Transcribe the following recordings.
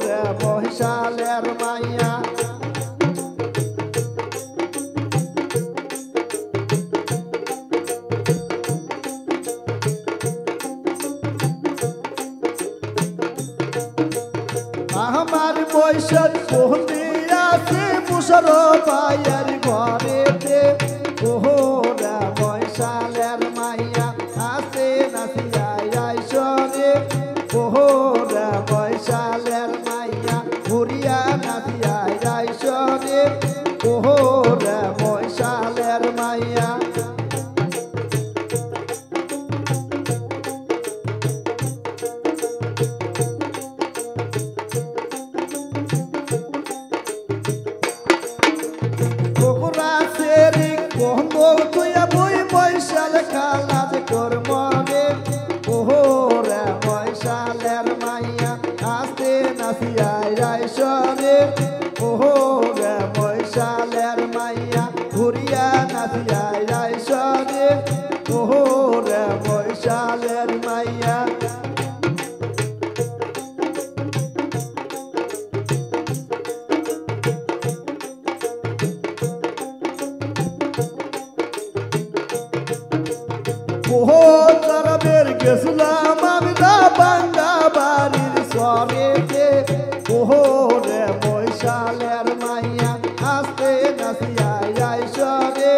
রে বৈশালের মাইয়া আমার বৈশাল বন্দি আছে মুসর পায়ের ঘরেতে ওহরা বৈশালের মাইয়া আসে নাচিয়া আইসরে ওহরা বৈশালের মাইয়া ঘুরিয়া নাচিয়া আইসরে ওহরা বৈশালের মাইয়া তুইয়া বই বৈশাল খালাজ কর্ম রে ওহরা বৈশালের মাইয়া আসতে নাচিয়া আইসরে ওহরা বৈশালের মাইয়া ঘুরিয়া নাচিয়া আইসরে ওহরা বৈশালের মাইয়া ওহরাবের গেছিলাম আমি না বাঙ্গা বাড়ির সরেতে ওহরে বৈশালের মাইয়া আসতে নাচিয়া আইসরে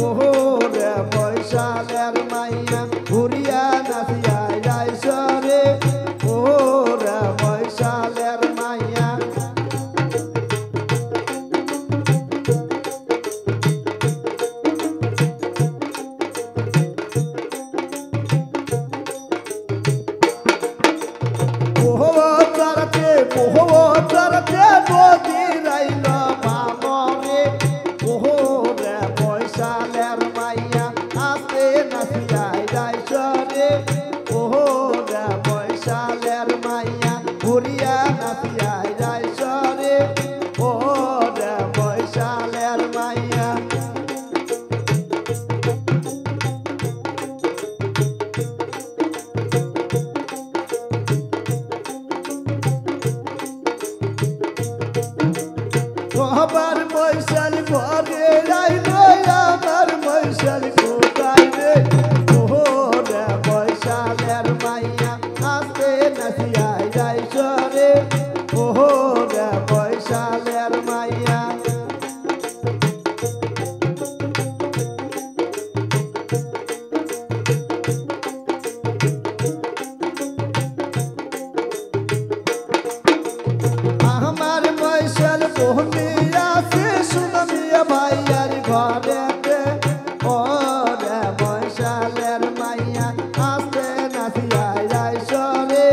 ওহরে বৈশালের মাইয়া ঘুরিয়া নাচিয়া আইসরে ওহরে বৈশালের মাইয়া ওহরাতে নদী রাইল মামরে ওহরে বৈশালের মাইয়া আসতে নাচিয়া আইসরে ওহরে বৈশালের মাইয়া ঘুরিয়া নাচিয়া আইসরে ওহরে বৈশালের মাইয়া আমার বৈশাল ঘরে আইল আমার বৈশাল কোথায় রে ওহরে বৈশালের মাইয়া আসতে নাচিয়া আইসরে ওহরে বৈশালের মাইয়া আমার বৈশাল বন্দি আছে সুনামিয়া ভাইয়ার ঘরেতে ওরে বৈশালের মাইয়া আসতে নাচিয়া আইসরে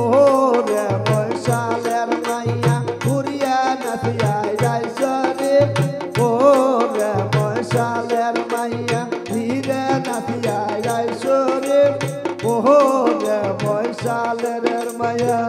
ওরে বৈশালের মাইয়া ঘুরিয়া নাচিয়া আইসরে ওরে বৈশালের মাইয়া ধীরে নাচিয়া আইসরে ওরে বৈশালের মাইয়া